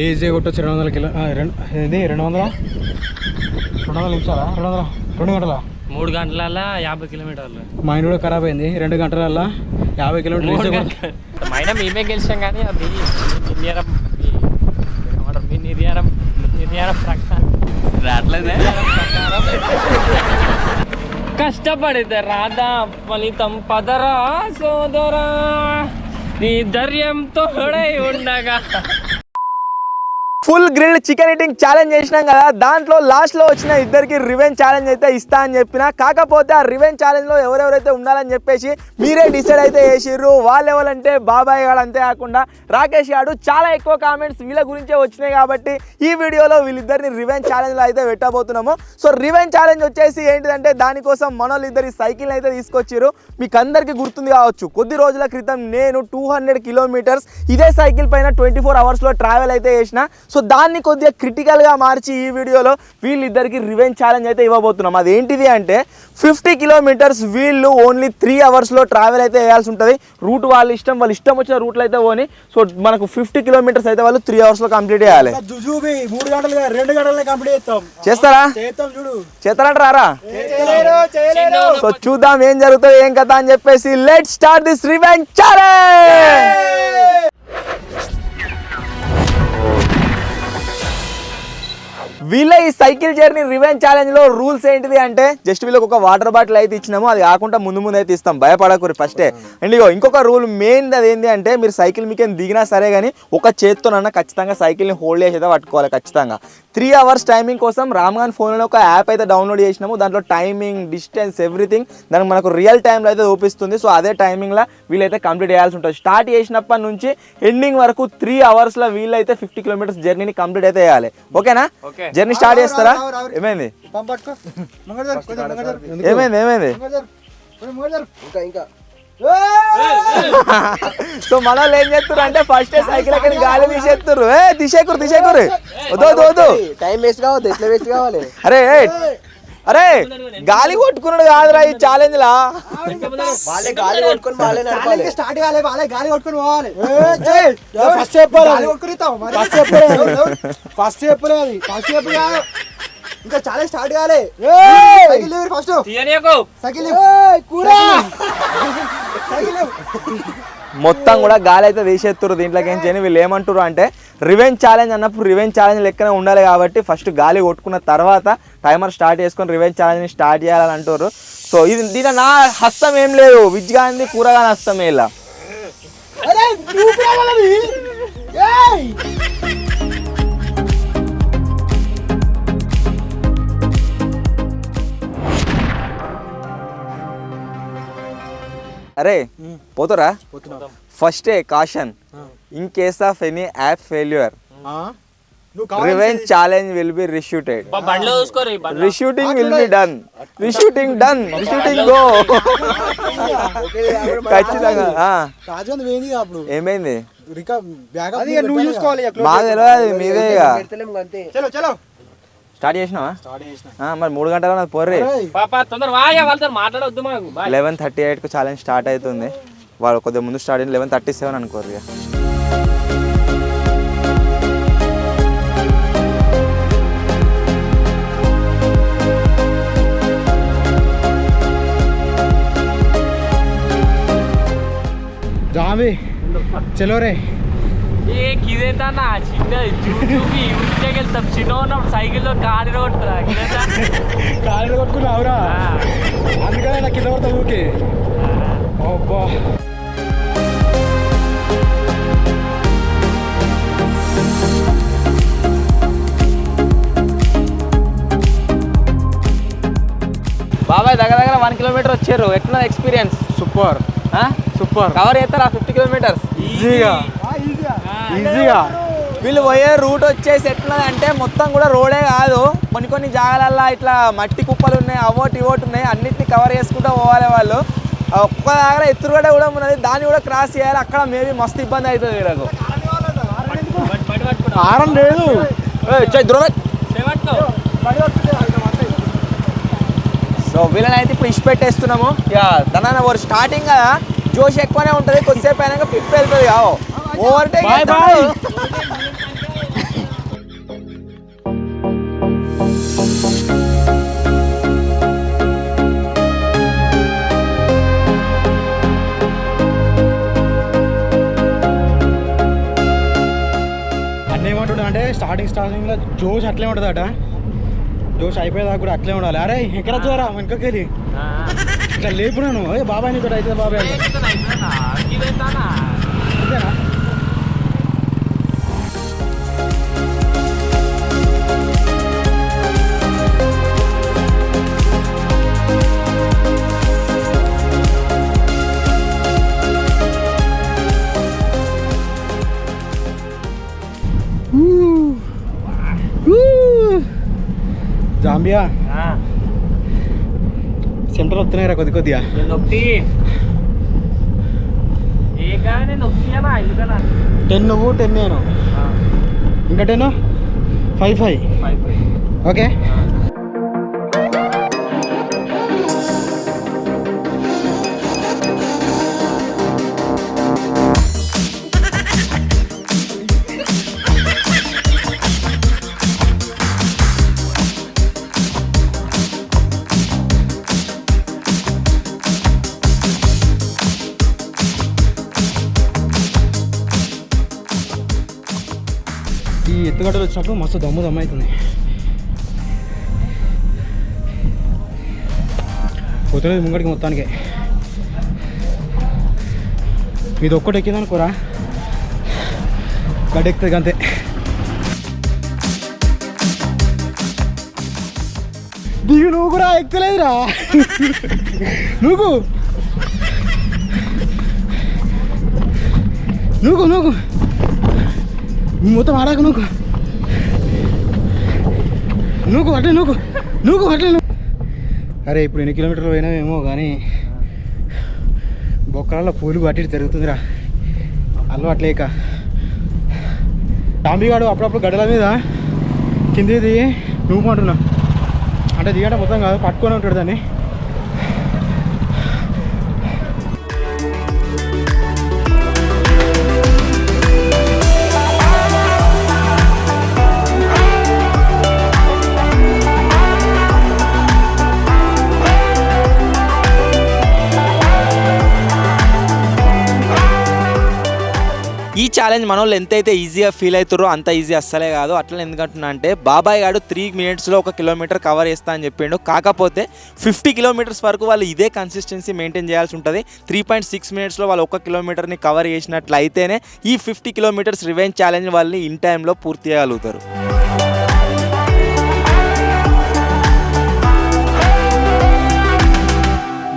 Easy కొట్టొచ్చు 200 kilo 200 నిమిషాలా 2 గంటల 3 గంటలల్లో 50 కిలోమీటర్లు. Mind కూడా ఖరాబ్ అయింది. 2 గంటలల్లో 50 కిలోమీటర్లు మైనా మేమే గెలిచాం కానీ అది నిర్యారం ప్రకారం రావట్లేదే. కష్టపడితే రాదా ఫలితం పదరా సోదరా నీ ధైర్యంతో ఉండగా. Full grilled chicken eating challenge చేసినాం కదా, దాంట్లో లాస్ట్లో వచ్చిన ఇద్దరికి రివెంజ్ ఛాలెంజ్ అయితే ఇస్తా అని చెప్పిన. కాకపోతే ఆ రివెంజ్ ఛాలెంజ్లో ఎవరెవరైతే ఉండాలని చెప్పేసి మీరే డిసైడ్ అయితే చేసిర్రు. వాళ్ళు ఎవరంటే బాబాయ్ గారు, అంతే కాకుండా రాకేష్ గారు. చాలా ఎక్కువ కామెంట్స్ వీళ్ళ గురించే వచ్చినాయి కాబట్టి ఈ వీడియోలో వీళ్ళిద్దరిని రివెంజ్ ఛాలెంజ్లో అయితే పెట్టబోతున్నాము. సో రివెంజ్ ఛాలెంజ్ వచ్చేసి ఏంటిదంటే దానికోసం మనోళ్ళు ఇద్దరు సైకిల్ అయితే తీసుకొచ్చారు. మీకు అందరికీ గుర్తుంది కావచ్చు, కొద్ది రోజుల క్రితం నేను 200 కిలోమీటర్స్ ఇదే సైకిల్ పైన 24 అవర్స్లో ట్రావెల్ అయితే చేసిన. సో దాన్ని కొద్దిగా క్రిటికల్గా మార్చి ఈ వీడియోలో వీళ్ళిద్దరికి రివెంజ్ ఛాలెంజ్ అయితే ఇవ్వబోతున్నాం. అదేంటిది అంటే 50 కిలోమీటర్స్ వీళ్ళు ఓన్లీ 3 అవర్స్లో ట్రావెల్ అయితే చేయాల్సి ఉంటుంది. రూట్ వాళ్ళ ఇష్టం వచ్చిన రూట్లో అయితే పోని. సో మనకు 50 కిలోమీటర్స్ అయితే వాళ్ళు 3 అవర్స్లో కంప్లీట్ చేయాలి. 3 గంటలు 2 గంటలనే కంప్లీట్ చేస్తాం. చేస్తారా? చేస్తారంటారా? సో చూద్దాం ఏం జరుగుతుంది ఏం కథ అని చెప్పేసి. Let's start this revenge challenge. వీళ్ళ ఈ సైకిల్ జర్నీ రివెంజ్ ఛాలెంజ్లో రూల్స్ ఏంటిది అంటే జస్ట్ వీళ్ళకి ఒక వాటర్ బాటిల్ అయితే ఇచ్చినాము. అది కాకుండా ముందు అయితే ఇస్తాం, భయపడకూరి ఫస్టే. అండ్ ఇగో ఇంకొక రూల్ మెయిన్ అది ఏంటి అంటే మీరు సైకిల్ మీకు దిగినా సరే కానీ ఒక చేత్తోనన్నా ఖచ్చితంగా సైకిల్ని హోల్డ్ చేసి అయితే పట్టుకోవాలి ఖచ్చితంగా. 3 అవర్స్ టైమింగ్ కోసం రామ్గాన్ ఫోన్లో ఒక యాప్ అయితే డౌన్లోడ్ చేసినాము. దాంట్లో టైమింగ్, డిస్టెన్స్, ఎవ్రీథింగ్ దానికి మనకు రియల్ టైంలో అయితే చూపిస్తుంది. సో అదే టైమింగ్లో వీళ్ళైతే కంప్లీట్ చేయాల్సి ఉంటుంది. స్టార్ట్ చేసినప్పటి నుంచి ఎండింగ్ వరకు 3 అవర్స్లో వీళ్ళైతే 50 కిలోమీటర్స్ జర్నీని కంప్లీట్ అయితే చేయాలి. ఓకేనా? జర్నీ స్టార్ట్ చేస్తారా? ఏమైంది సో మన వాళ్ళు ఏం చేస్తారు అంటే ఫస్ట్ సైకిల్ ఎక్కడ గాలి తీసేస్తారు. తీసేకురు వద్దు టైం వేస్ట్ కావద్దు, ఎట్లా వేస్ట్ కావాలి. అరే గాలి కొట్టుకున్నాడు కాదురా ఈ ఛాలెంజ్ లా. గాలి కొట్టుకుని స్టార్ట్ కావాలి, వాళ్ళే గాలి కొట్టుకుని పోవాలి. ఫస్ట్ చెప్పలేదు ఇంకా ఛాలెంజ్ స్టార్ట్ కావాలి. ఫస్ట్ మొత్తం కూడా గాలి అయితే తీసేస్తారు. దీంట్లోకి ఏం చేయని వీళ్ళు ఏమంటారు అంటే రివెంజ్ ఛాలెంజ్ అన్నప్పుడు రివెంజ్ ఛాలెంజ్ లెక్కనే ఉండాలి కాబట్టి ఫస్ట్ గాలి కొట్టుకున్న తర్వాత టైమర్ స్టార్ట్ చేసుకొని రివెంజ్ ఛాలెంజ్ని స్టార్ట్ చేయాలని అంటారు. సో దీని నా హస్తం ఏం లేదు, విజ్ గాంధీ కూరగానే హస్తం ఇలా. అరే పోతారా? First caution, in case of any app failure revenge challenge will be reshooted. Reshooting will be done. Reshooting go. ఖచ్చితంగా. ఏమైంది? మాకు తెలియదు, మీదే. స్టార్ట్ చేసినావా? మరి 3 గంటల పోర్రే. 11:38కు ఛాలెంజ్ స్టార్ట్ అవుతుంది. వాళ్ళు కొద్దిగా ముందు స్టార్ట్ అయింది 11:37 అనుకోరు. జామి చలో రే. ఇదేతా నా చిన్న చూపి ఇంటికి వెళ్తాం. చిన్న ఉన్నప్పుడు సైకిల్లో గాలి కొట్టుకురా. గాలి కొట్టుకున్నావురా, అందుకనే నాకు కింద పడతా ఊకే. అబ్బా బాబాయ్ దగ్గర 1 కిలోమీటర్ వచ్చారు. ఎట్లా ఎక్స్పీరియన్స్? సూపర్. కవర్ చేస్తారా 50 కిలోమీటర్స్ ఈజీగా? వీళ్ళు పోయే రూట్ వచ్చేసి ఎట్లదంటే మొత్తం కూడా రోడే కాదు, కొన్ని జాగాలల్లో ఇట్లా మట్టి కుప్పలు ఉన్నాయి, అవోటి ఉన్నాయి. అన్నిటిని కవర్ చేసుకుంటూ పోవాలి వాళ్ళు. ఒక్క దగ్గర ఎత్తురుగడ కూడా ఉన్నది, దాన్ని కూడా క్రాస్ చేయాలి. అక్కడ మేబీ మస్తు ఇబ్బంది అవుతుంది వీళ్ళకు. ఆరం లేదు. సో వీళ్ళని అయితే ఇప్పుడు ఇష్టపెట్టేస్తున్నాము. ఇక దాని స్టార్టింగ్ కదా జోష్ ఎక్కువనే ఉంటుంది, కొద్దిసేపు అయినాక పిప్పి వెళ్తుంది. ఓవర్టేక్ అన్న ఏమంటుండే అంటే స్టార్టింగ్లో జోష్ అట్లే ఉంటుంది అట, జోష్ అయిపోయేదాకా కూడా అట్లే ఉండాలి. అరే ఎక్కడ చూడరా వెనకకి వెళ్ళి ఇట్లా లేపున్నాను, అదే బాబాయ్ నీతో అవుతుంది బాబాయ్ అంతేనా? జాంబియా సెంటర్ వస్తున్నాయిరా కొద్ది కొద్దిగా. నొక్కి ఏకానే నొక్కియానా ఎందుకనా 10 నువ్వు 10 నేను, ఇంకా 10 5 ఓకే. ఈ ఎత్తుగడ్డలు వచ్చినప్పుడు మస్తు దమ్ము అవుతుంది. పోతున్నది ముంగడికి మొత్తానికి. ఇది ఒక్కటి ఎక్కిందనుకోరా గడ్డ ఎక్కుతుంది అంతే. దిగు నువ్వు కూడా ఎక్కులేదురా నువ్వు నువ్వు నువ్వు మొత్తం ఆడాక నువ్వు అట్లే నువ్వు అట్లే. అరే ఇప్పుడు ఎన్ని కిలోమీటర్లు పోయినావేమో కానీ బొక్కలలో పూలు అట్టి తిరుగుతుందిరా అలవాట్లేక. టాంబీగాడు అప్పుడప్పుడు గడ్డల మీద కింది దిగి నువ్వు అంటున్నా అంటే దిగట మొత్తం కాదు పట్టుకొని ఉంటాడు దాన్ని. ఈ ఛాలెంజ్ మన వాళ్ళు ఎంతైతే ఈజీగా ఫీల్ అవుతారో అంత ఈజీ అస్సలే కాదు. అట్లా ఎందుకంటున్నా అంటే బాబాయ్ గారు 3 minutesలో 1 kilometer కవర్ చేస్తా అని చెప్పిండు. కాకపోతే 50 kilometers వరకు వాళ్ళు ఇదే కన్సిస్టెన్సీ మెయింటైన్ చేయాల్సి ఉంటుంది. 3.6 minutesలో వాళ్ళు 1 kilometerని కవర్ చేసినట్లయితేనే ఈ 50 kilometers రివెంజ్ ఛాలెంజ్ వాళ్ళని ఇన్ టైంలో పూర్తి చేయగలుగుతారు.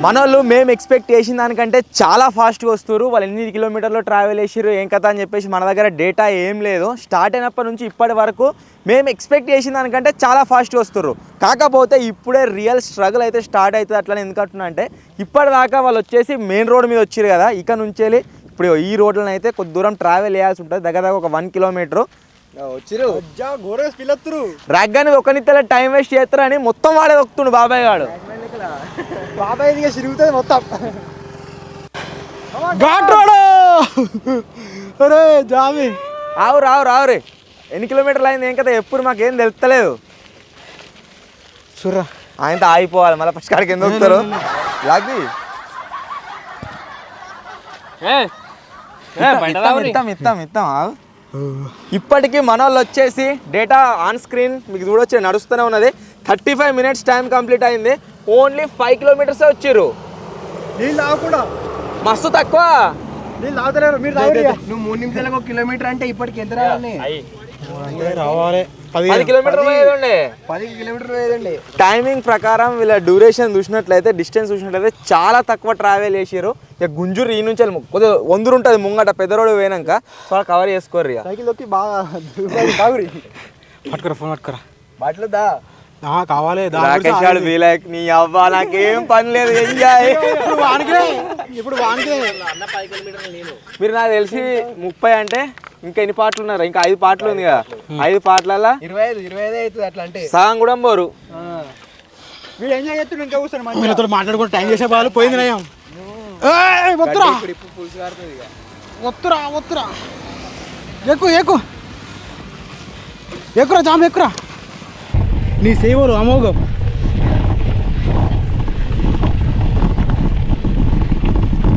మనోళ్ళు మేము ఎక్స్పెక్ట్ చేసిన దానికంటే చాలా ఫాస్ట్గా వస్తారు. వాళ్ళు ఎన్ని కిలోమీటర్లు ట్రావెల్ చేసారు ఏం కథ అని చెప్పేసి మన దగ్గర డేటా ఏం లేదు. స్టార్ట్ అయినప్పటి నుంచి ఇప్పటి వరకు మేము ఎక్స్పెక్ట్ చేసిన దానికంటే చాలా ఫాస్ట్గా వస్తారు. కాకపోతే ఇప్పుడే రియల్ స్ట్రగుల్ అయితే స్టార్ట్ అవుతుంది. అట్లా ఎందుకంటున్నా అంటే ఇప్పటిదాకా వాళ్ళు వచ్చేసి మెయిన్ రోడ్ మీద వచ్చారు కదా, ఇక నుంచి ఇప్పుడు ఈ రోడ్లను అయితే కొద్ది దూరం ట్రావెల్ చేయాల్సి ఉంటుంది. దగ్గర ఒక 1 kilometer వచ్చిరు. రగ్గని ఒకనిత్తలే టైం వేస్ట్ చేస్తారని మొత్తం వాడే దొక్కుతుండు బాబాయ్ గాడు. బాబాయ్ తిరుగుతుంది మొత్తం ఘాట్ రోడ్. అరే జామి రావు రే ఎన్ని కిలోమీటర్లు అయింది ఏం కదా ఎప్పుడు మాకేం తెలుస్తలేదు. చూర్రా ఆయనతో ఆగిపోవాలి మళ్ళీ ఫస్ట్ కాడికి ఎందుకు వస్తారు లాగి ఇస్తాం. ఇప్పటికీ మన వాళ్ళు వచ్చేసి డేటా ఆన్ స్క్రీన్ మీకు చూడొచ్చు నడుస్తూనే ఉన్నది. 35 minutes టైం కంప్లీట్ అయింది. ఓన్లీ 5 kilometers వచ్చారు. నీళ్ళు తాగకుండా మస్తు తక్కువ నీళ్ళు తాగుతలేరు. మీరు నువ్వు 3 నిమిషాలకు 1 kilometer అంటే ఇప్పటికి ఎంత రావాలి? రావాలి 10 kilometers పోయేదండి. 10 kilometers పోయేదండి. టైమింగ్ ప్రకారం వీళ్ళ డ్యూరేషన్ చూసినట్లయితే డిస్టెన్స్ చూసినట్లయితే చాలా తక్కువ ట్రావెల్ చేసారు. ఇక గుంజూరు ఈ నుంచి కొద్దిగా వందరు ఉంటుంది ముంగట పెద్ద రోడ్ పోయినాక సో కవర్ చేసుకోరు. ఇక సైకిల్ తొక్కి బాగా పట్టుకురా ఫోన్ పట్టుకురా బాటిల్ దా కావాలి. నీ అవ్వ నాకేం పని లేదు ఎంజాయ్. ఇప్పుడు వానికే మీరు నాకు తెలిసి 30 అంటే ఇంకా ఎన్ని పాటలు ఉన్నారు? ఇంకా 5 పాటలు ఉంది కదా. 5 పాటలలో 25 అవుతుంది. అట్లా అంటే సగం కూడా పోరు. వీడు ఎంజాయ్ చేస్తుండే ఇంకా కూర్చొని వీళ్ళతో మాట్లాడుకుంటూ టైం చేసే వాళ్ళు పోయింది నయం. వత్తురా ఎక్కురా జామ్ ఎక్కురా నీ సేవలు అమోఘం.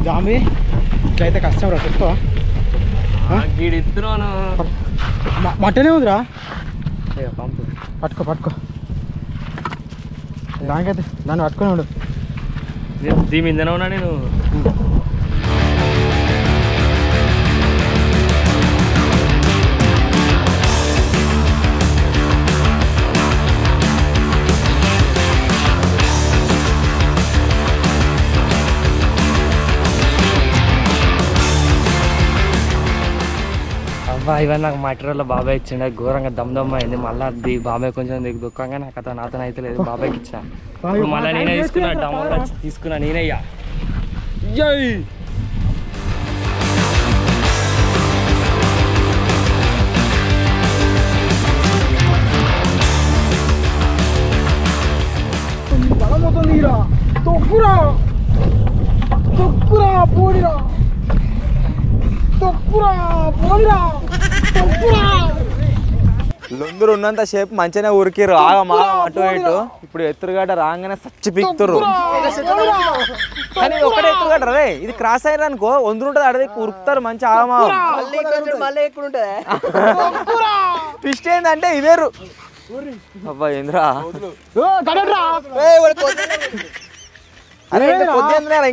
జాంబీ ఇట్లయితే కష్టం రా చెప్తావా? మట్టనే ఉందిరా, పంపు పట్టుకో దానికైతే దాన్ని పట్టుకొని ఉండు. దీని మీదనే ఉన్నా నేను. అబ్బా ఇవన్నీ నాకు మటీరియల్ బాబాయ్ ఇచ్చిండే, ఘోరంగా దమ్దమ్ అయింది. మళ్ళీ బాబాయ్ కొంచెం దుఃఖంగా నాకు అతను నాతో అయితే లేదు, బాబాయ్కి ఇచ్చా. ఇప్పుడు మళ్ళీ నేనే తీసుకున్నా, డమోగా తీసుకున్నా నేనే. ఇక జై లొందురు ఉన్నంత సేపు మంచిగానే ఉరికిరు, ఆగమా అటు ఇటు. ఇప్పుడు ఎత్తురుగడ్డ రాగానే సచ్చి పీక్తురు. కానీ ఒకటే ఎత్తురుగడ్డ రే, ఇది క్రాస్ అయ్యారు అనుకో వందుంటది, అడవి ఉరుకుతారు మంచి ఆగమా. ట్విస్ట్ ఏంటంటే ఇదేరు. అబ్బా ఏంద్రా అరే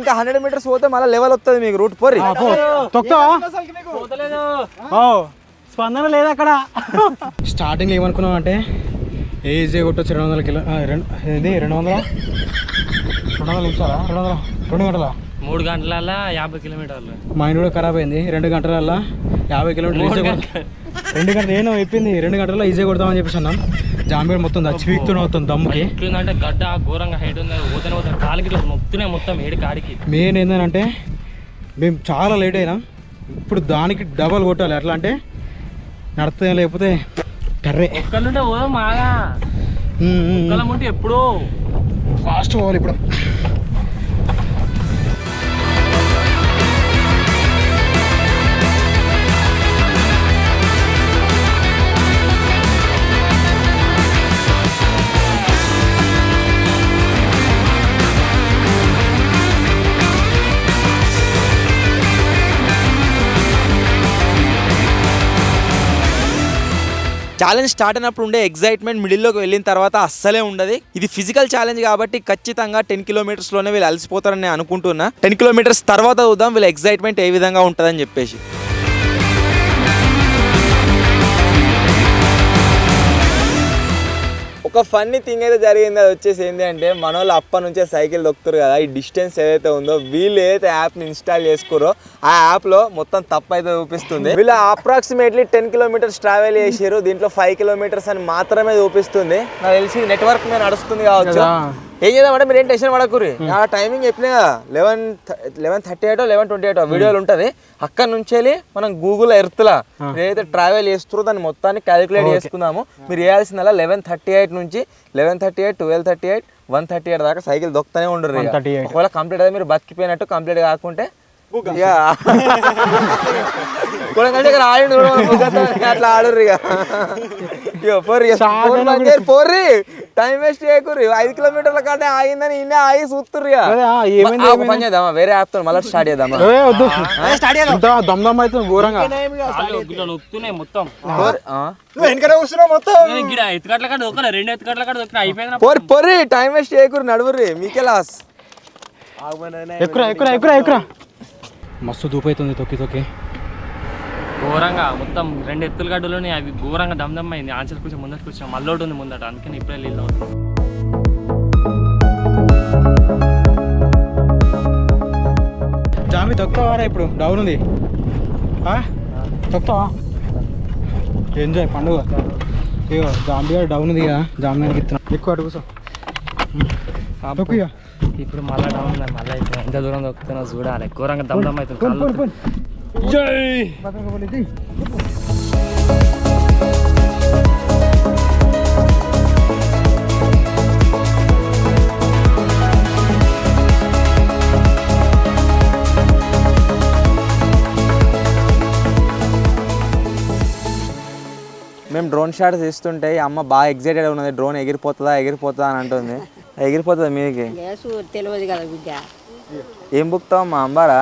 ఇంకా 100 మీటర్స్ పోతే మళ్ళీ లెవెల్ వస్తుంది మీకు రూట్. పోరి స్పందన లేదు అక్కడ. స్టార్టింగ్ ఏమనుకున్నాం అంటే ఈజీ కొట్టొచ్చు 200 కిలో, ఇది 200 నిమిషాలా, 2 గంటల 3 గంటల 50 కిలోమీటర్లు. మైండ్ కూడా ఖరాబ్ అయింది. 2 గంటల 50 కిలోమీటర్లు ఈజీ 2 గంటలు ఏమో చెప్పింది. 2 గంటల్లో ఈజీ కొడతామని చెప్పేసి అన్నాం. జాంబీడ్ మొత్తం చచ్చిపీక్తూనే అవుతుంది దమ్ముకి. ఎట్లుందంటే గడ్డ ఘోరంగా హైట్ ఉంది, పోతే కాలికి నొప్పుతున్నాయి మొత్తం ఏడు కాడికి. మెయిన్ ఏంటంటే మేము చాలా లేట్ అయినాం, ఇప్పుడు దానికి డబల్ కొట్టాలి. ఎట్లా అంటే నడుతుంది, లేకపోతే కర్రే ఒక్కలుంటే పోదాం మాగా, ఒక్కలం ఉంటే ఎప్పుడో ఫాస్ట్ పోవాలి. ఇప్పుడు ఛాలెంజ్ స్టార్ట్ అయినప్పుడు ఉండే ఎగ్జైట్మెంట్ మిడిల్లోకి వెళ్ళిన తర్వాత అస్సలే ఉండదు. ఇది ఫిజికల్ ఛాలెంజ్ కాబట్టి ఖచ్చితంగా 10 కిలోమీటర్స్లోనే వీళ్ళు అలసిపోతారని నేను అనుకుంటున్నా. 10 కిలోమీటర్స్ తర్వాత చూద్దాం వీళ్ళ ఎగ్జైట్మెంట్ ఏ విధంగా ఉంటుందని చెప్పేసి. ఒక ఫన్నీ థింగ్ అయితే జరిగింది. అది వచ్చేసి ఏంటి అంటే మన వాళ్ళు అప్పటి నుంచే సైకిల్ దొక్కుతారు కదా, ఈ డిస్టెన్స్ ఏదైతే ఉందో వీళ్ళు ఏదైతే యాప్ని ఇన్స్టాల్ చేసుకోరో ఆ యాప్లో మొత్తం తప్పు అయితే చూపిస్తుంది. వీళ్ళు అప్రాక్సిమేట్లీ 10 కిలోమీటర్స్ ట్రావెల్ చేసారు, దీంట్లో 5 కిలోమీటర్స్ అని మాత్రమే చూపిస్తుంది. నాకు తెలిసి నెట్వర్క్ మీద నడుస్తుంది కావచ్చు. ఏం చేద్దామంటే మీరు ఏం టెన్షన్ పడకూరి, ఆ టైమింగ్ చెప్పినా 11:38 11:28 వీడియోలు ఉంటుంది. అక్కడ నుంచి వెళ్ళి మనం గూగుల్ ఎర్త్లా ఏదైతే ట్రావెల్ చేస్తారో దాన్ని మొత్తాన్ని క్యాలిక్యులేట్ చేసుకుందాము. మీరు చేయాల్సిందల్లా 11:38 నుంచి 11:38 12:38 1:38 దాకా సైకిల్ దొక్కుతూనే ఉండరు. ఒకవేళ కంప్లీట్ అయితే మీరు బతికిపోయినట్టు, కంప్లీట్ కాకుంటే అట్లా ఆడుర్రు. పోర్రి టైం వేస్ట్ చేయకూరి. 5 కిలోమీటర్ల కంటే ఆగిందని ఇన్నే ఆగి చూస్తుర్రు. పని చేద్దామా, వేరే యాప్ తో మళ్ళీ స్టార్ట్ చేద్దామా? దమ్దమ్ అయితే ఘోరంగా పొర్రి టైం వేస్ట్ చేయకూరి, నడువుర్రి మీకే లాస్. ఎక్కురా మస్తు దూపైతుంది తొక్కి తొక్కి. ఘోరంగా మొత్తం 2 ఎత్తుల గడ్డలోనే అవి ఘోరంగా దమ్దమ్ అయింది. ఆన్సర్ కొంచెం ముందర కూర్చొని మళ్ళీ ఉంది ముందట, అందుకని ఇప్పుడే నీళ్ళు అవుతుంది. జామి తొక్కుతావారా? ఇప్పుడు డౌన్ ఉంది, తొక్కుతావా? ఎంజాయ్ పండుగ. ఇగో జాంబీ గారు డౌన్ ఉంది కదా, జాంబీ గారికి ఇస్తున్నా. ఎక్కువ అటు కూర్చో. ఇప్పుడు మళ్ళీ డౌన్ ఉంది, మళ్ళీ ఇప్పుడు ఎంత దూరం దొక్కుతున్నా చూడాలి. ఘోరంగా దమ్దమ్ అవుతుంది. మేము డ్రోన్ షాట్స్ తీస్తుంటే అమ్మ బాగా ఎగ్జైటెడ్ ఉన్నది. డ్రోన్ ఎగిరిపోతుందా అని అంటుంది. ఎగిరిపోతుందా మీకి? తెలియదు కదా బిడ్డ. ఏం బుక్తావు మా అంబారా?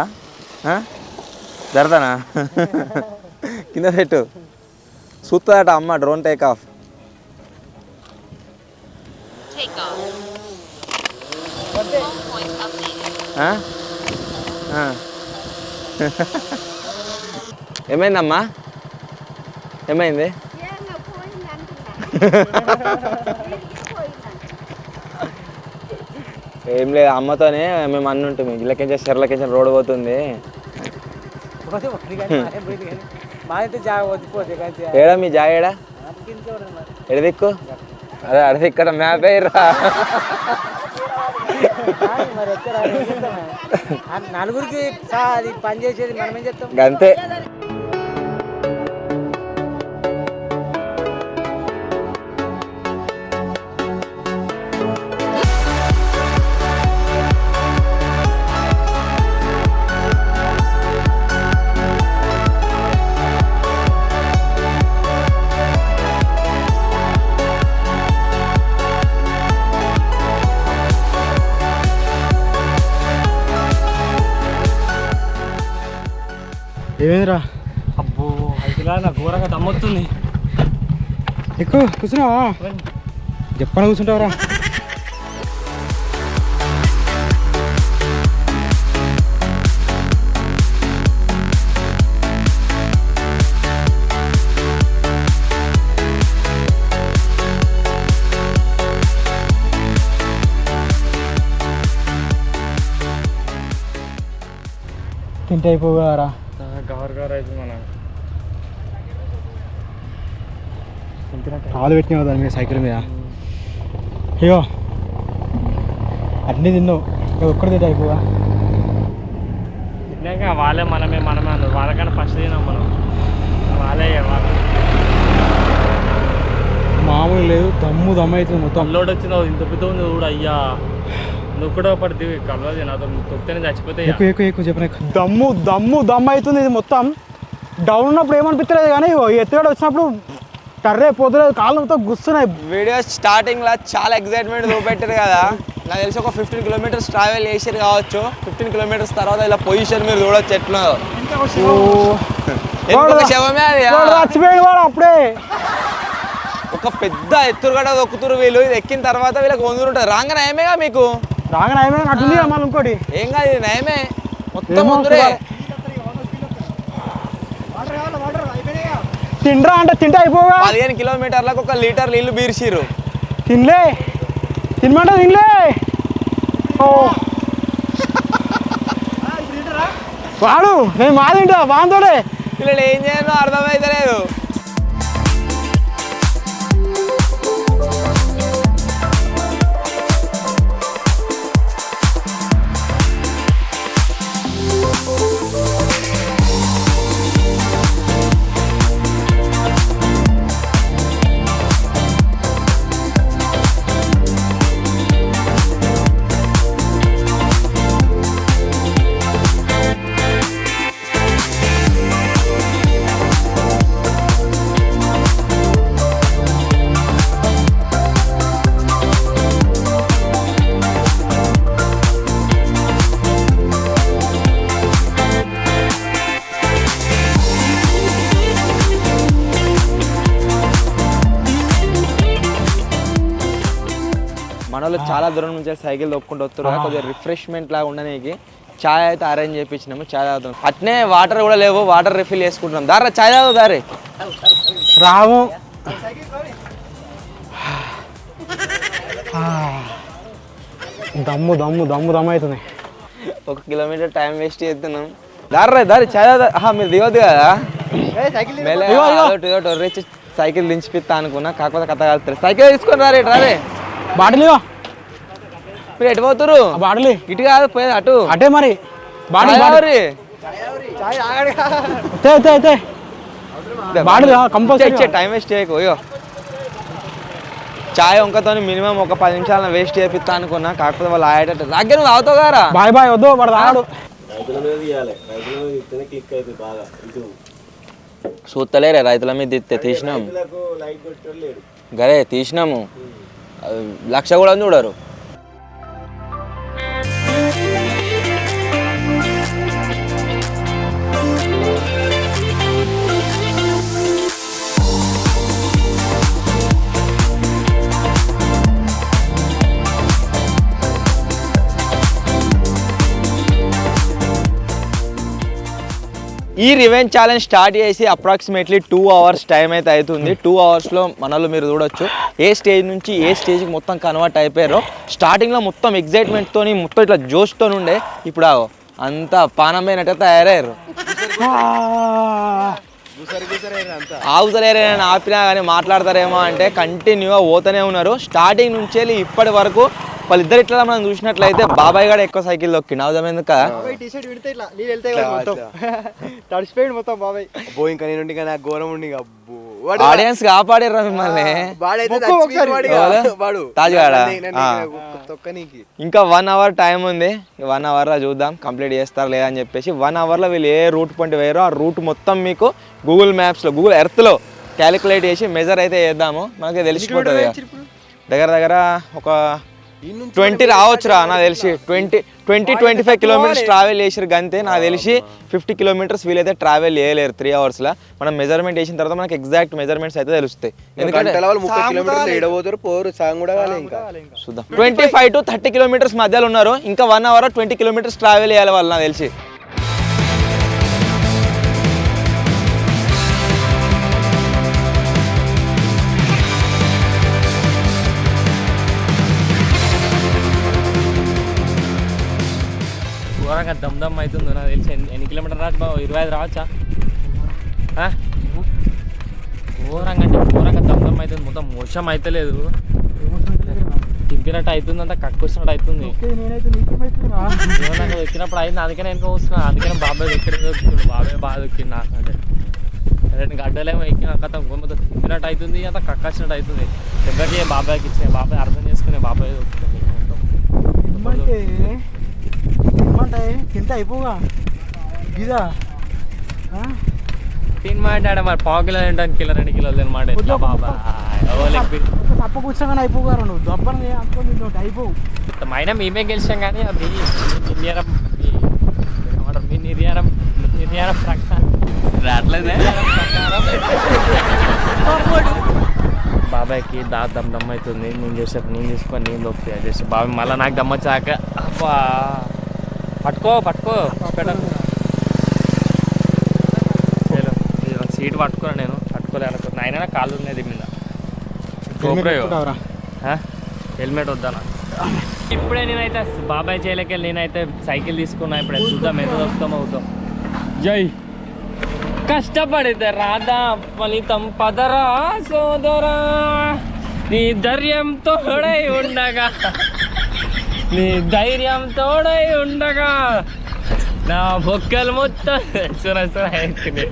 జరదానా కింద పెట్టు. చూస్తుందట అమ్మ డ్రోన్ టేక్ ఆఫ్. ఏమైందమ్మా, ఏమైంది? ఏం లేదు, అమ్మతోనే మేము అన్నీ ఉంటుంది. ఇళ్ళకించే చెర్లకించిన రోడ్డు పోతుంది. ఏడా మీ జాగ ఏడా? ఎడదిక్కు? అదే అడిది ఇక్కడ మ్యాప్ అయ్యరా. నలుగురికి పని చేసేది మనం ఏం చెప్తాం అంతే. ఏమైందిరా? అబ్బో అయితే నాకు ఘోరంగా దమ్మొస్తుంది. ఎక్కువ కూర్చున్నావా? చెప్పని కూర్చుంటావురా. తింటే అయిపోగారా? గవర్ అయితే మన కాలు పెట్టినావు దాని మీద, సైకిల్ మీద. అయ్యో అన్నీ తిన్నావు, ఒక్కడి తింటే అయిపోగా. తిన్నాక వాళ్ళే మనమే అన్నారు. వాళ్ళకన్నా ఫస్ట్ తిన్నాం మనం. వాళ్ళే మామూలు లేదు, దమ్ము అవుతుంది మొత్తం. అల్లోడు వచ్చింది ఇంత పెద్ద ఉంది కూడా. అయ్యా నువ్వు కూడా పడితే కలవది నాతో, తొక్కితేనే చచ్చిపోతే. ఎక్కువ చెప్పిన దమ్ము అవుతుంది ఇది మొత్తం. డౌన్ ఉన్నప్పుడు ఏమనిపించలేదు, కానీ ఎత్తుగడ వచ్చినప్పుడు కర్రే పోతలేదు, కాళ్ళతో గుస్తున్నాయి. వీడియో స్టార్టింగ్లో చాలా ఎక్సైట్మెంట్ చూపెట్టారు కదా. నాకు తెలిసి ఒక 15 కిలోమీటర్స్ ట్రావెల్ చేసారు కావచ్చు. 15 కిలోమీటర్స్ తర్వాత ఇలా పొజిషన్ మీరు చూడొచ్చు ఎట్లా. చచ్చిపోయాడు వాడు అప్పుడే. ఒక పెద్ద ఎత్తురుగడ దొక్కుతురు వీళ్ళు. ఇది ఎక్కిన తర్వాత వీళ్ళకి వందరు ఉంటుంది. రాంగ నయమేగా మీకు? రాంగ నయమే అట్టుంది మళ్ళీ ఇంకోటి. ఏం కాదు, ఇది నయమే మొత్తం ముందురే. తిండ్రా అంటే తింటే అయిపోగా. 15 కిలోమీటర్లకు 1 లీటర్ నీళ్ళు బీర్చిర్రు. తినమంటే తినలే. ఓ వాడు నేను మా తింటా బాగుంతోడే. వీళ్ళు ఏం చేయను అర్థమైతలేదు. మనలో చాలా దూరం నుంచి సైకిల్ తొక్కుంటూ వస్తారు. కొద్దిగా రిఫ్రెష్మెంట్ లాగా ఉండడానికి చాయ్ అయితే అరేంజ్ చేయించినాము. చాయ్ తాగుతాం. అట్నే వాటర్ కూడా లేవు, వాటర్ రిఫిల్ చేసుకుంటున్నాం. దారా చాయ్ తాగు దారే రాము. దమ్ము అవుతుంది. 1 కిలోమీటర్ టైం వేస్ట్ చేస్తున్నాం. దారి చాయ్ తాగు. మీరు దిగొద్దు కదా, రేచి సైకిల్ దించిపిస్తా అనుకున్నా. కాకపోతే కథ కలుస్తారు. సైకిల్ తీసుకొని రారే. బాటిల్ మీరు ఎటు పోతురు? బాటిల్ ఇటు కాదు పోయేది, అటు అటే మరి. Bottle compulsory. టైం వేస్ట్ చేయకు. చాయ్ వంకతో మినిమం ఒక 10 నిమిషాలను వేస్ట్ చేపిస్తా అనుకున్నా. కాకపోతే వాళ్ళు ఆడేటట్టు దగ్గర నువ్వు అవుతావు కదా. బాయ్ వద్దు వాడు తాగాడు. చూస్తలేరే రైతుల మీద తీసినాం గరే, తీసినాము. 1,00,000 కూడా చూడరు. ఈ రివెంజ్ ఛాలెంజ్ స్టార్ట్ చేసి అప్రాక్సిమేట్లీ 2 hours టైం అయితే అవుతుంది. 2 hoursలో మనలో మీరు చూడొచ్చు ఏ స్టేజ్ నుంచి ఏ స్టేజ్కి మొత్తం కన్వర్ట్ అయిపోయారో. స్టార్టింగ్లో మొత్తం ఎగ్జైట్మెంట్తో మొత్తం ఇట్లా జోష్తో ఉండే, ఇప్పుడు అంతా పానమైనట్టు తయారయ్యారు. ఆగుతలేరని ఆపినా కానీ మాట్లాడతారేమో అంటే కంటిన్యూగా పోతూనే ఉన్నారు. స్టార్టింగ్ నుంచి వెళ్ళి ఇప్పటి వరకు వాళ్ళిద్దరు ఇట్లా మనం చూసినట్లయితే బాబాయ్ గారు ఎక్కువ సైకిల్ దొక్కిండు. అవుదాం ఎందుక ఆడియన్స్ కాపాడారు మిమ్మల్ని. ఇంకా 1 hour టైం ఉంది. 1 hourలో చూద్దాం కంప్లీట్ చేస్తారు లేదా అని చెప్పేసి. 1 hourలో వీళ్ళు ఏ రూట్ పాయింట్ వేయరో ఆ రూట్ మొత్తం మీకు గూగుల్ మ్యాప్స్లో గూగుల్ ఎర్త్లో క్యాలిక్యులేట్ చేసి మెజర్ అయితే చేద్దాము. మనకి తెలిసిపోతుంది. దగ్గర ఒక 20 రావచ్చురా నాకు తెలిసి. 20-25 kilometers ట్రావెల్ చేసారు గంతే. నాకు తెలిసి 50 kilometers వీలైతే ట్రావెల్ చేయలేరు 3 hoursలో. మనం మెజర్మెంట్ చేసిన తర్వాత మనకి ఎగ్జాక్ట్ మెజర్మెంట్స్ అయితే తెలుస్తాయి. ఎందుకంటే 25 to 30 kilometers మధ్యలో ఉన్నారు. ఇంకా 1 hour 20 kilometers ట్రావెల్ చేయాలి వాళ్ళు నాకు తెలిసి. ఘోరంగా దమ్ అవుతుంది నాకు తెలిసి. ఎన్ని కిలోమీటర్ రావచ్చు బాబు? 25 రావచ్చా? ఘోరంగా అంటే ఘోరంగా దమ్ అవుతుంది. మొత్తం మోసం అవుతలేదు, తింపినట్టు అవుతుంది, అంతా కక్కుచ్చినట్టు అవుతుంది. నాకు ఎక్కినప్పుడు అయింది, అందుకనే వెనక వస్తున్నా. అందుకనే బాబాయ్ ఎక్కడ దొరుకుతుంది, బాబాయ్ బాగా దొక్కింది నాకు. అంటే 2 గడ్డలేమో ఎక్కిన కథ మొత్తం తింపినట్టు అవుతుంది, అంతా కక్కాల్సినట్టు అవుతుంది. దగ్గరికి బాబాయ్కి ఇచ్చిన బాబాయ్ అర్థం చేసుకునే బాబాయ్ దొక్కుతుంది. తింటే అయిపోగా ఇదా తినమాటాడ మరి 1/4 కిలో తింటాను, కిలో 2 కిలోలు తినమాట. ఎట్లా బాబా తప్ప కూర్చోగానే అయిపోగారు నువ్వు దొబ్బని అనుకో అయిపోవు. అయినా మేమే గెలిచాం కానీ అది నిర్యారం ప్రకారం రావట్లేదే. బాబాయ్కి దమ్ అవుతుంది. నేను చూసుకొని నేను దొక్కుతాయి చేసి బాబాయ్ మళ్ళీ నాకు దమ్మొచ్చాక పట్టుకో సీట్ పట్టుకున్నా. నేను పట్టుకోలే అనుకున్నా, అయినా నా కాళ్ళు ఉన్నాయి మీద. హెల్మెట్ వద్దానా? ఇప్పుడే నేనైతే బాబాయ్ చేయలేకెళ్ళి నేనైతే సైకిల్ తీసుకున్నా. ఇప్పుడే చూద్దాం ఎంత దొక్కుతాం అవుతాం. జై కష్టపడితే రాదా ఫలితం పదరా సోదరా, నీ ధైర్యం తోడై ఉండగా, నీ ధైర్యం తోడై ఉండగా నా బొక్కలు మొత్తం సురసురవుతుంది.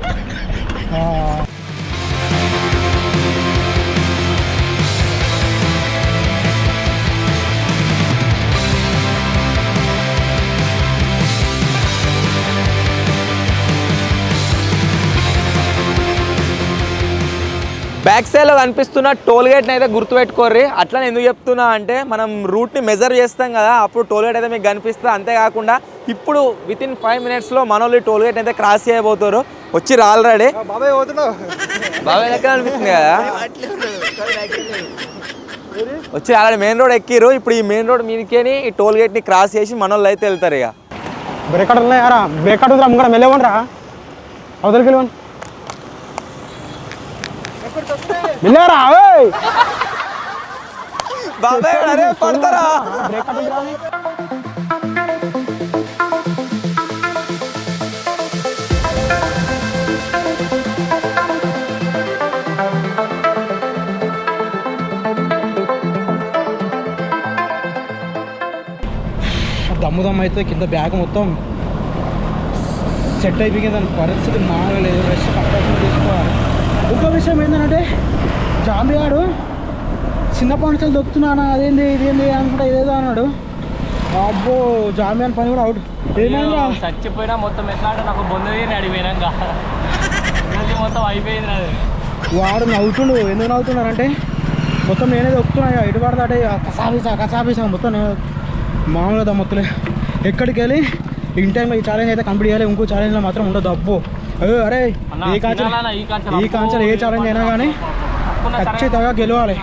బ్యాక్ సైడ్లో కనిపిస్తున్న టోల్ గేట్ని అయితే గుర్తుపెట్టుకోర్రి. అట్లా ఎందుకు చెప్తున్నా అంటే మనం రూట్ని మెజర్ చేస్తాం కదా, అప్పుడు టోల్ గేట్ అయితే మీకు కనిపిస్తుంది. అంతేకాకుండా ఇప్పుడు వితిన్ 5 minutesలో మనోళ్ళు టోల్ గేట్ అయితే క్రాస్ చేయబోతారు. వచ్చి ఆల్రెడీ బాబాయ్ దగ్గర అనిపిస్తుంది కదా, వచ్చి ఆల్రెడీ మెయిన్ రోడ్ ఎక్కిరు. ఇప్పుడు ఈ మెయిన్ రోడ్ మీదకేని ఈ టోల్ గేట్ని క్రాస్ చేసి మనోళ్ళు అయితే వెళ్తారు. ఇక బ్రేక్ ఉన్నాయారా? బ్రేక్ అవుతుంది అమ్మ మెల్లవండి రా, అవతలకి వెళ్ళి మిల్లారా బాబాయ్ అరే పడతారా. దమ్ము అయితే కింద బ్యాగ్ మొత్తం సెట్ అయిపోయింది. దాని పరిస్థితి మారలేదు. రెస్ట్ పక్కన తీసుకోవాలి. ఇంకో విషయం ఏంటంటే జాంబియాడు చిన్నప్పటి నుంచి దొక్కుతున్నాను, అదేంది ఇదేంది అనుకుంటా ఇదేదో అన్నాడు. అబ్బో జాంబియాన్ పని కూడా అవుట్. ఏమైనా చచ్చిపోయినా మొత్తం ఎట్లా అంటే నాకు బొందది అడిగిపోయినాక మొత్తం అయిపోయింది. అది వాడు నవ్వుతుండు. ఎందుకు నవ్వుతున్నారంటే మొత్తం నేనే దొక్కుతున్నా, ఎటు పడతాటే కసాబీసా మొత్తం నేను మామూలుగా మొత్తలే. ఎక్కడికి వెళ్ళి ఇన్ టైంలో ఈ ఛాలెంజ్ అయితే కంప్లీట్ చేయాలి. ఇంకో ఛాలెంజ్లో మాత్రం ఉండదు. అబ్బో అరే ఈ కాంచెలు ఏ ఛాలెంజ్ అయినా కానీ ఖచ్చితంగా గెలవాలి.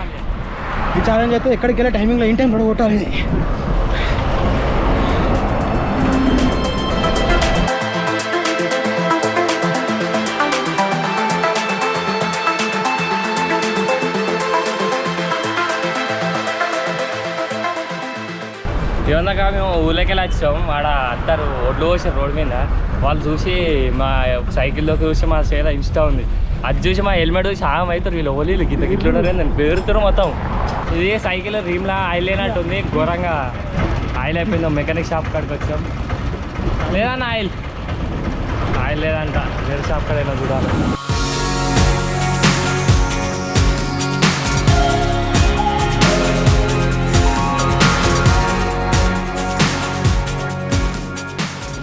ఈ ఛాలెంజ్ అయితే ఎక్కడికి వెళ్ళే టైమింగ్లో ఇన్ టైంలో కొట్టాలి. ఏమన్నాక మేము ఊళ్ళోకి వెళ్ళి వచ్చాం వాడ అందరు ఒడ్లు పోసారు రోడ్డు మీద వాళ్ళు చూసి మా సైకిల్లోకి చూసి మా చేత ఇన్స్టా ఉంది అది చూసి మా హెల్మెట్ చూసి ఆగం అవుతారు వీళ్ళు ఓలీలు గిట్ల గిట్లున్నారు నేను పేరుతారు మొత్తం ఇది సైకిల్ రీమ్లా ఆయిల్ లేనట్టుంది ఘోరంగా ఆయిల్ అయిపోయింది మెకానిక్ షాప్ కాడికి వచ్చాం లేదన్న ఆయిల్ లేదంట వేరే షాప్ కాడైనా చూడాలి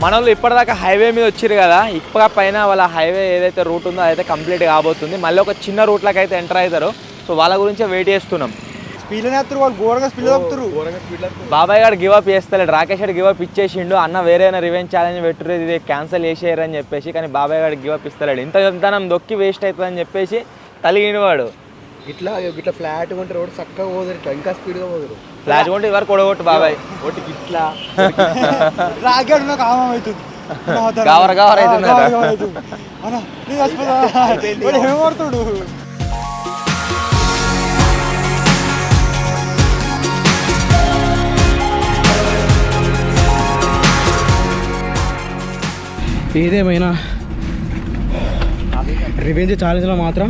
మన వాళ్ళు ఇప్పటిదాకా హైవే మీద వచ్చారు కదా ఇప్పటి పైన వాళ్ళ హైవే ఏదైతే రూట్ ఉందో అదైతే కంప్లీట్ కాబోతుంది మళ్ళీ ఒక చిన్న రూట్లోకి అయితే ఎంటర్ అవుతారు సో వాళ్ళ గురించే వెయిట్ చేస్తున్నాం బాబాయ్ గారు గివ్ అప్ చేస్తలేడు రాకేష్ గారు గివ్ అప్ ఇచ్చేసిండు అన్న వేరేనా రివెంజ్ ఛాలెంజ్ పెట్టరు ఇది క్యాన్సిల్ చేసేయరు అని చెప్పేసి కానీ బాబాయ్ గారు గివ్ అప్ ఇస్తలేడు ఇంత దొక్కి వేస్ట్ అవుతుందని చెప్పేసి తలిగిన వాడు ఇట్లా ఫ్లాట్ కొంటే రోడ్ చక్కగా పోదురు ఇట్లా ఇంకా స్పీడ్గా పోదురు ఫ్లాట్ కొంటే వరకు కొడగొట్టు బాబాయ్ ఒకటి ఇట్లా రాగాడు నాకు ఆమం అవుతుంది గవర అవుతుంది ఏమడుతుడు ఏదేమైనా రివెంజ్ ఛాలెంజ్లో మాత్రం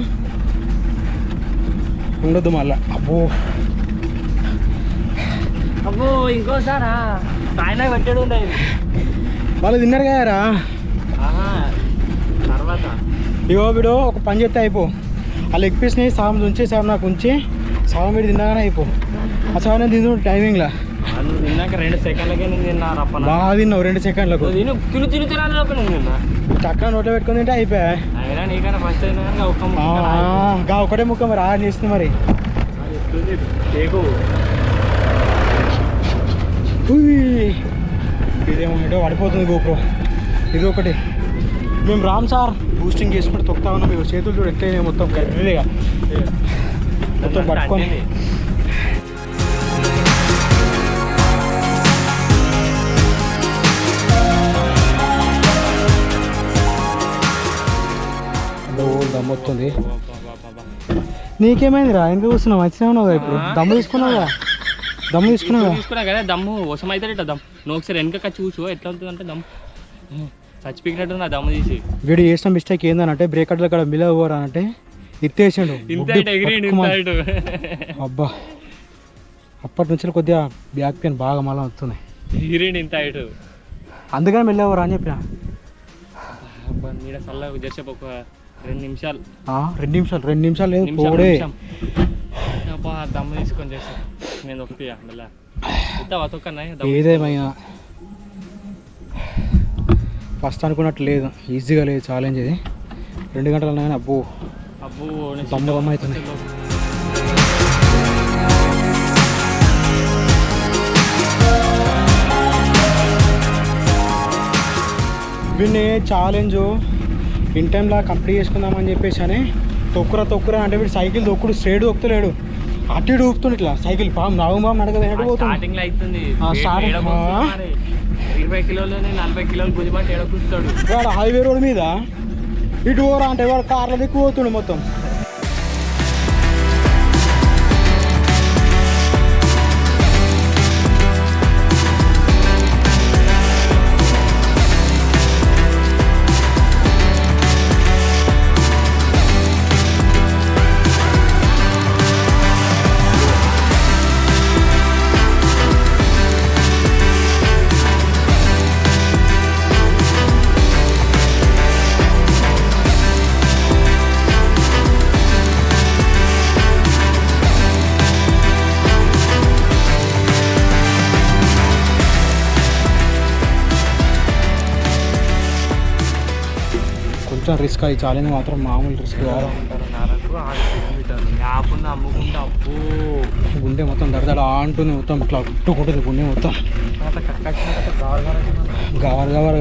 ఉండొద్దు మళ్ళా అబ్బో ఇంకోసారా ఆయన పెట్టాడు వాళ్ళు తిన్నారు కదరా తర్వాత ఇగో వీడు ఒక పని చేస్తే అయిపో ఆ లెగ్ పీస్ని సాయం ఉంచి సాయం నాకు ఉంచి సాయం వీడు తిన్నాగానే అయిపో ఆ సాయం నేను తింటు టైమింగ్లో తిన్నాక 2 సెకండ్లకే నేను తిన్నా బాగా తిన్నావు 2 సెకండ్లకు తిన్నా చక్కగా నోట్లో పెట్టుకుని తింటే అయిపోయా అయినా నీకన్నా ఫస్ట్ గా ఒకటే ముక్క మరి ఆడ చేస్తుంది మరి ఇదేమో ఏటో పడిపోతుంది గోప్రో ఇది ఒకటి మేము రామ్ సార్ బూస్టింగ్ చేసుకుంటే తొక్తా ఉన్నాం ఇవి చేతులు చూడు ఎట్లయినా మొత్తం కరెక్ట్గా మొత్తం పట్టుకొని దమ్మొస్తుంది నీకేమైందిరా ఎందుకు కూర్చున్నావు వచ్చినావు ఇప్పుడు దమ్ము తీసుకున్నావుగా తీసుకున్నా కదా దమ్ము వసం అయితే ఇట్లా దమ్ నువ్వు ఒకసారి వెనక చూసు ఎట్లా ఉంటుంది అంటే దమ్ చచ్చిపోయినట్టు నా దమ్ము తీసి వీడు చేసిన మిస్టేక్ ఏందనంటే బ్రేక్ అడ్ల కాడ మిల్ అవ్వరా అంటే ఎత్తేసాడు అబ్బా అప్పటి నుంచి కొద్దిగా బ్యాక్ పెయిన్ బాగా మళ్ళీ వస్తున్నాయి ఎగిరిండి ఇంత హైట్ అందుకని మెల్లవరా అని చెప్పిన నీడ చల్లగా జర్సేపు ఒక 2 నిమిషాలు 2 నిమిషాలు లేదు పోడే దమ్ము తీసుకొని చేస్తా నేను ఒప్పియా మళ్ళా ఏదేమైనా ఫస్ట్ అనుకున్నట్టు లేదు ఈజీగా లేదు ఛాలెంజ్ ఇది 2 గంటలు అన్నా కానీ అబ్బో దమ్ము అవుతుంది వీడిని ఛాలెంజ్ ఇన్ టైంలా కంప్లీట్ చేసుకుందామని చెప్పేసి అని తొక్కురా అంటే వీడు సైకిల్ తొక్కుడు స్ట్రేట్ తొక్కుతలేడు అటు ఇటు ఊపుతుంది ఇట్లా సైకిల్ పాము నడక స్టార్టింగ్ 20 కిలోలు 40 కిలోలు గుజిబాటు ఏడకూస్తాడు వాడు హైవే రోడ్ మీద ఇటు పోరా అంటే వాడు కార్లో దిక్కు పోతుండు మొత్తం రిస్క్ అది ఛాలెంజ్ మాత్రం మామూలు రిస్క్ కాదు గుండె మొత్తం దడదడ అంటుంది మొత్తం ఇట్లా ఉట్టుకుంటుంది గుండె మొత్తం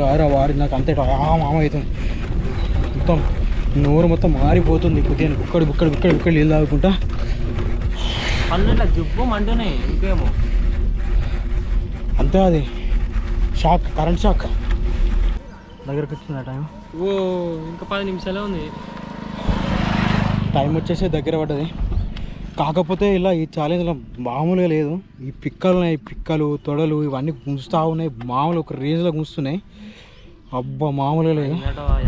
గారు వారి నాకు అంతే మామ అవుతుంది మొత్తం నోరు మొత్తం మారిపోతుంది కొద్దిగా బుక్కడి నీళ్ళు తాగుకుంటా జుబ్బు అంటున్నాయి ఇంకేమో అంతే అది షాక్ కరెంట్ షాక్ దగ్గరకు వచ్చింది టైం ఇంకా 10 నిమిషాలే ఉంది టైం వచ్చేసి దగ్గర పడ్డది కాకపోతే ఇలా ఈ ఛాలెంజ్లో మామూలుగా లేదు. ఈ పిక్కలు తొడలు ఇవన్నీ గుంజుతూ ఉన్నాయి. మామూలు ఒక రేంజ్లో గుంజుతున్నాయి. అబ్బా మామూలుగా లేదు.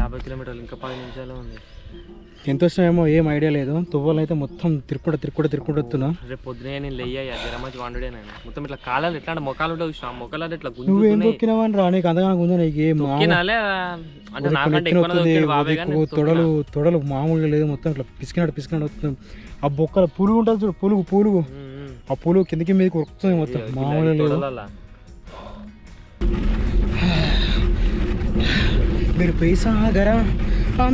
50 కిలోమీటర్లు ఇంకా 10 నిమిషాలు ఉంది. ఎంత వచ్చినాయేమో ఏం ఐడియా లేదు. తువ్వలు అయితే మొత్తం తిరుక్కుంటూ వస్తున్నా. రేపు పొద్దునే నేను లెయ్యా జరమచ్చి వండుడే నేను మొత్తం ఇట్లా కాలాలు ఎట్లా అంటే మొక్కలు ఉంటాయి చూసిన మొక్కలు ఇట్లా నువ్వేం దొక్కినావని రా, నీకు అంతగానో గుంజా నీకు ఏం అంటే నాకంటే ఎక్కువ తొడలు మామూలుగా లేదు. మొత్తం ఇట్లా పిసికినట్టు వస్తుంది. ఆ బొక్కల పులుగు ఉంటుంది చూడు, పులుగు ఆ పులుగు కిందకి మీదకి వస్తుంది మొత్తం. మామూలుగా లేదు. మీరు పైసాగరా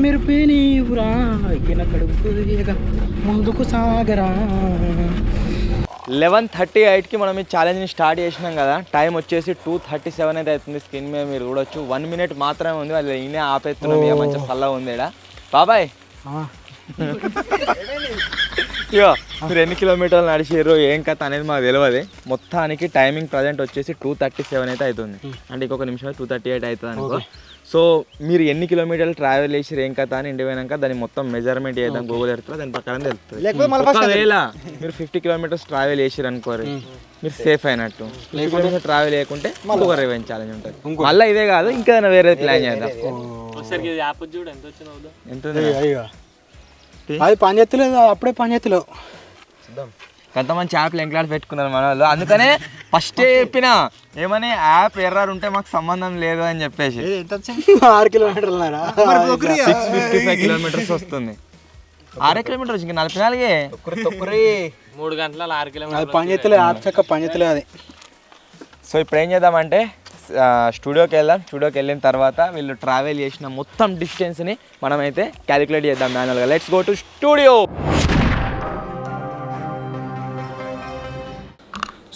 మీరు పేనీవురా ఎగిన కడుపుగా ముందుకు సాగరా. 11:38కి మనం ఈ ఛాలెంజ్ని స్టార్ట్ చేసినాం కదా. టైం వచ్చేసి 2:37 అయితే అవుతుంది. స్క్రీన్ మీద మీరు చూడొచ్చు. 1 మినిట్ మాత్రమే ఉంది. వాళ్ళు ఈయనే ఆపేస్తున్నాం. ఇక మంచిగా చల్లగా ఉంది ఇక్కడ. బాబాయ్ ఇగో మీరు ఎన్ని కిలోమీటర్లు నడిచారు ఏం కథ అనేది మాకు తెలియదు. మొత్తానికి టైమింగ్ ప్రజెంట్ వచ్చేసి 2:37 అయితే అవుతుంది. అంటే ఇంకొక నిమిషం 2:38 అవుతుంది అనుకో. సో మీరు ఎన్ని కిలోమీటర్లు ట్రావెల్ చేసారు ఏం కథ అని ఇంటి పోయినాక దాన్ని మొత్తం మెజర్మెంట్ చేద్దాం గూగుల్ ఎర్త్లో. దాని ప్రకారం తెలుస్తుంది. ఒకవేళ మీరు 50 కిలోమీటర్స్ ట్రావెల్ చేసారు అనుకోరు, మీరు సేఫ్ అయినట్టు. 50 కిలోమీటర్స్ ట్రావెల్ చేయకుంటే ఇంకొక రివెంజ్ ఛాలెంజ్ ఉంటుంది. మళ్ళీ ఇదే కాదు ఇంకా ఏదైనా వేరే ప్లాన్ చేద్దాం. ఎంత అది పని చేస్తలేదు, అప్పుడే పని చేస్తలేవు. కొంతమంది యాప్లు ఎంక్లాడ్ పెట్టుకున్నారు మన వాళ్ళు. అందుకనే ఫస్ట్ చెప్పిన ఏమని యాప్ ఎర్రర్ ఉంటే మాకు సంబంధం లేదు అని చెప్పేసి. 6 కిలోమీటర్లు 655 కిలోమీటర్స్ వస్తుంది. 6 కిలోమీటర్స్ ఇంకా 44 3 గంటల 6 కిలోమీటర్లు పని చేస్తలేదు. యాప్ చక్క పని చేస్తలేదు అది. సో ఇప్పుడు ఏం చేద్దామంటే స్టూడియోకి వెళ్దాం. స్టూడియోకి వెళ్ళిన తర్వాత వీళ్ళు ట్రావెల్ చేసిన మొత్తం డిస్టెన్స్ని మనమైతే క్యాలిక్యులేట్ చేద్దాం మాన్యువల్గా. Let's go to studio.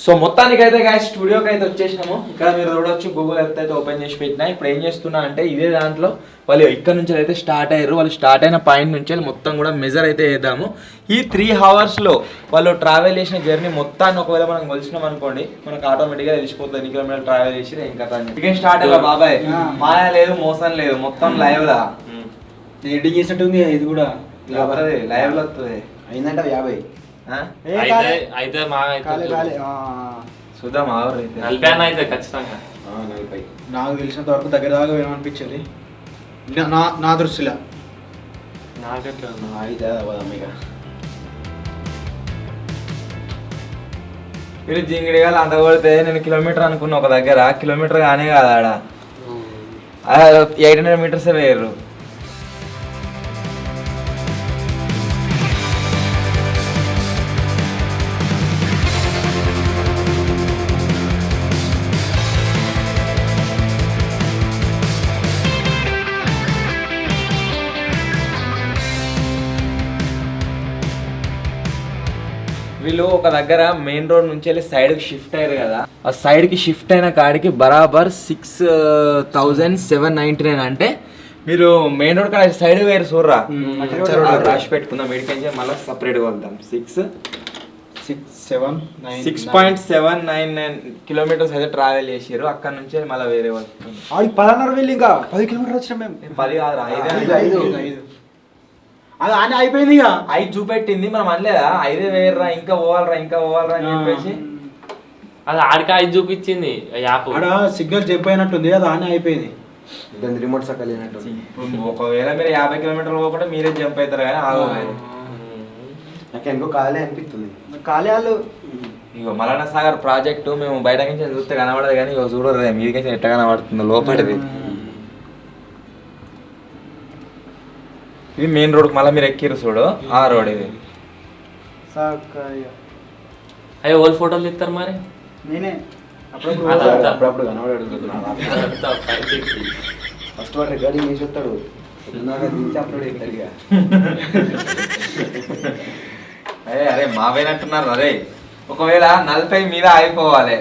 So మొత్తానికి అయితే గాయస్ స్టూడియోకి అయితే వచ్చేసినాము. ఇక్కడ మీరు చూడొచ్చు గూగుల్ ఎర్త్ అయితే ఓపెన్ చేసి పెట్టినా. ఇప్పుడు ఏం చేస్తున్నా అంటే ఇదే దాంట్లో వాళ్ళు ఇక్కడ నుంచి అయితే స్టార్ట్ అయ్యారు. వాళ్ళు స్టార్ట్ అయిన పాయింట్ నుంచి మొత్తం కూడా మెజర్ అయితే వేద్దాము. ఈ 3 అవర్స్లో వాళ్ళు ట్రావెల్ చేసిన జర్నీ మొత్తాన్ని ఒకవేళ మనం కొలిసినాం అనుకోండి, మనకు ఆటోమేటిక్గా తెలిసిపోతుంది ఎన్ని కిలోమీటర్లు ట్రావెల్ చేసి ఇంకా చికెన్ స్టార్ట్ అయ్యా బాబాయ్. మాయా లేదు, మోసం లేదు, మొత్తం లైవ్ లా ఎడిటింగ్ చేసినట్టుంది. ఇది కూడా లైవ్ లో వస్తుంది. అయిందంట 50 అయితే చూద్దాం. 40 అయితే ఖచ్చితంగా 40. నాకు తెలిసినంత వరకు దగ్గర దాకా ఏమనిపించింది నా దృష్టిలో. మీరు జింగిడిగా అంత కొడితే నేను కిలోమీటర్ అనుకున్నా ఒక దగ్గర. కిలోమీటర్ కానే కాదు ఆడ 800 మీటర్సే వేయరు. వీళ్ళు ఒక దగ్గర మెయిన్ రోడ్ నుంచి వెళ్ళి సైడ్కి షిఫ్ట్ అయ్యారు కదా. ఆ సైడ్కి షిఫ్ట్ అయిన కాడికి బరాబర్ 6799. అంటే మీరు మెయిన్ రోడ్ కాడ సైడ్ వేరు చూడరా రాసి పెట్టుకుందాం. మెడికెన్ మళ్ళీ సపరేట్గా వెళ్దాం. 6.799 కిలోమీటర్స్ అయితే ట్రావెల్ చేసారు. అక్కడ నుంచి మళ్ళీ వేరే వాళ్ళు 10:30 వెళ్ళి ఇంకా 10 కిలోమీటర్ వచ్చినాం మేము. 10 కాదు 5 అది అని అయిపోయింది. ఇక 5 చూపెట్టింది. మనం అనలేదా 5 వేయర్రా ఇంకా పోవాలరా అని చెప్పేసి. అది ఆడికి 5 చూపించింది యాప్. ఆడ సిగ్నల్ జంప్ అయినట్టుంది. అది ఆనే అయిపోయింది. రిమోట్ సక్కలేనట్టు. ఒకవేళ మీరు 50 కిలోమీటర్లు పోకుండా మీరే జంప్ అవుతారు కానీ ఆగలేదు. నాకు ఎందుకో ఖాళీ అనిపిస్తుంది. ఖాళీ వాళ్ళు ఇగో మలనా సాగర్ ప్రాజెక్టు మేము బయట నుంచి చూస్తే కనబడదు కానీ ఇక చూడరు మీదికి ఎట్ట కనబడుతుందో లోపలిది. ఇది మెయిన్ రోడ్. మళ్ళీ మీరు ఎక్కిరు చూడు ఆ రోడ్ ఇది. అయ్యో ఓల్డ్ ఫోటోలు తీస్తారు మరి. నేనే అప్పుడప్పుడు కనబడాడు. ఫస్ట్ వాడు రికార్డింగ్ చేసి వస్తాడు. అరే మావేనట్టున్నారు. అరే ఒకవేళ 40 మీద ఆగిపోవాలి.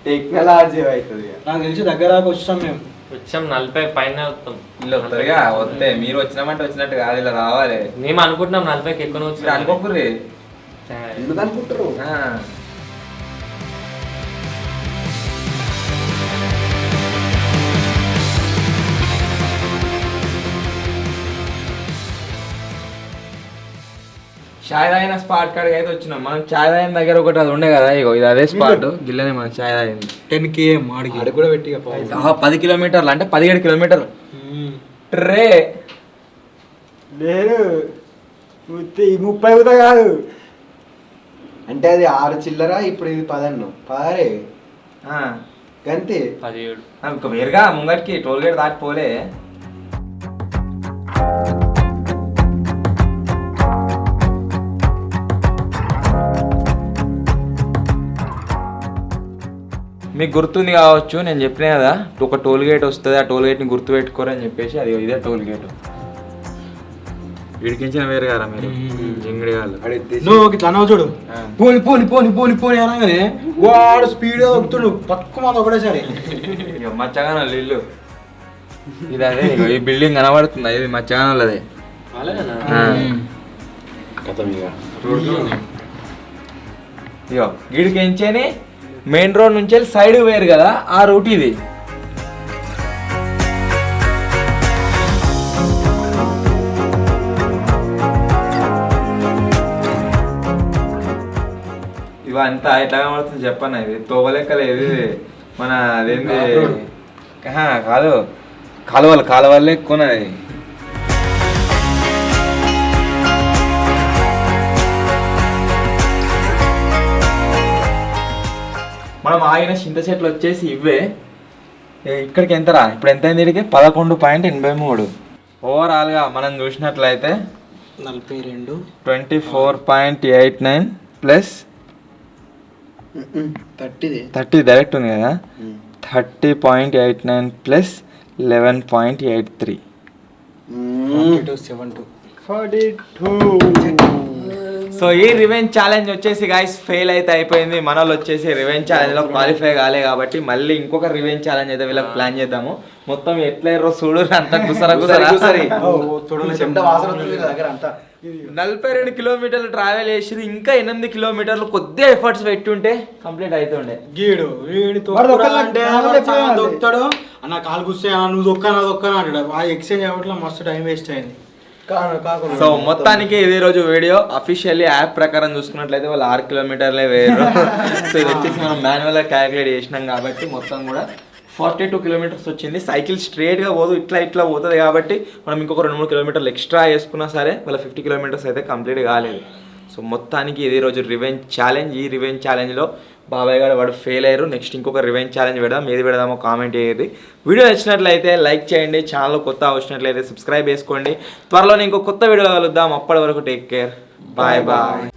టెక్నాలజీ అవుతుంది. నాకు తెలిసి దగ్గర వచ్చాం మేము. వచ్చాం 40 పైన వస్తాం. వీళ్ళు వస్తారుగా. వస్తే మీరు వచ్చినామంటే వచ్చినట్టు కాదు, ఇలా రావాలి. మేము అనుకుంటున్నాం 40కి ఎక్కువ వచ్చి అనుకోకుర్రీ. ఎందుకు అనుకుంటారు? చాయ్ తాగిన స్పాట్ కాడికి అయితే వచ్చినాం. మనం చాయ్ తాగిన దగ్గర ఒకటి అది ఉండే కదా, ఇగో ఇది అదే స్పాట్. గిల్లనే మనం చాయ్ తాగింది 10 km ఆడికి ఆడ కూడా పెట్టి 10 కిలోమీటర్లు అంటే 17 కిలోమీటర్లు ట్రే లేదు 30 అవుతా కాదు అంటే అది 6 చిల్లర, ఇప్పుడు ఇది 10 పదరే గంతే. 17 వేరుగా ముంగటికి టోల్ గేట్ దాటిపోలే. మీకు గుర్తుంది కావచ్చు, నేను చెప్పినా కదా ఒక టోల్ గేట్ వస్తుంది, ఆ టోల్ గేట్ని గుర్తు పెట్టుకోరని చెప్పేసి, అది ఇదే టోల్ గేట్. వీడికించిన వేరు కదా మీరు జింగిడి వాళ్ళు. నువ్వు ఇట్లా అన్నావు చూడు, పోని పోని పోని పోని పోని అనగానే వాడు స్పీడ్గా దొక్కుతుడు పక్కు మంది ఒకటేసారి. మచ్చగానో ఇల్లు ఇది అదే, ఈ బిల్డింగ్ కనబడుతుంది, ఇది మచ్చగానోళ్ళదే. ఇగో వీడికించేని మెయిన్ రోడ్ నుంచి వెళ్ళి సైడ్ వేరు కదా, ఆ రూట్ ఇది. ఇవంతా ఎట్లా కనబడుతుంది చెప్పన్న, ఇది తోవలెక్కలేదు, ఇది మన అదేంది కాదు, కాలువలు ఎక్కువన్నది. మనం ఆగిన చింత చెట్లు వచ్చేసి ఇవే. ఇక్కడికి ఎంతరా ఇప్పుడు ఎంత అయింది? ఇక్కడికి 11.83. ఓవరాల్గా మనం చూసినట్లయితే 42 24.89 ప్లస్ 30 డైరెక్ట్ ఉంది కదా, 30.89 ప్లస్ 11.83 42. సో ఈ రివెంజ్ ఛాలెంజ్ వచ్చేసి గైస్ ఫెయిల్ అయితే అయిపోయింది. మన వాళ్ళు వచ్చేసి రివెంజ్ ఛాలెంజ్లో క్వాలిఫై కాలే కాబట్టి మళ్ళీ ఇంకొక రివెంజ్ ఛాలెంజ్ అయితే వీళ్ళకి ప్లాన్ చేద్దాము. మొత్తం ఎట్లా చూడు అంతా కుసరా 42 కిలోమీటర్లు ట్రావెల్ చేసి ఇంకా 8 కిలోమీటర్లు కొద్దిగా ఎఫర్ట్స్ పెట్టుంటే కంప్లీట్ అవుతుండే. దొక్కుతాడు అన్న కాలు కూస్తే నువ్వు దొక్కనా అంటాడు. ఆ ఎక్స్చేంజ్ అవ్వట్లో మస్తు టైం వేస్ట్ అయింది. సో మొత్తానికి ఇదే రోజు వీడియో అఫీషియల్లీ యాప్ ప్రకారం చూసుకున్నట్లయితే వాళ్ళు 6 కిలోమీటర్లే వేరు. సో ఇది వచ్చేసి మనం మాన్యువల్గా క్యాలిక్యులేట్ చేసినాం కాబట్టి మొత్తం కూడా 42 కిలోమీటర్స్ వచ్చింది. సైకిల్ స్ట్రేట్గా పోదు, ఇట్లా పోతుంది కాబట్టి మనం ఇంకొక 2-3 కిలోమీటర్లు ఎక్స్ట్రా వేసుకున్నా సరే వాళ్ళ 50 కిలోమీటర్స్ అయితే కంప్లీట్ కాలేదు. సో మొత్తానికి ఇదే రోజు రివెంజ్ ఛాలెంజ్. ఈ రివెంజ్ ఛాలెంజ్లో బాబాయ్ గారు వాడు ఫెయిల్ అయ్యారు. నెక్స్ట్ ఇంకొక రివెంజ్ ఛాలెంజ్ పెడదాం, ఏది పెడదామో కామెంట్ చేయండి. వీడియో నచ్చినట్లయితే లైక్ చేయండి, ఛానల్ కొత్త వచ్చినట్లయితే సబ్స్క్రైబ్ చేసుకోండి. త్వరలోనే ఇంకో కొత్త వీడియోలో కలుద్దాం. అప్పటి వరకు టేక్ కేర్, బాయ్ బాయ్.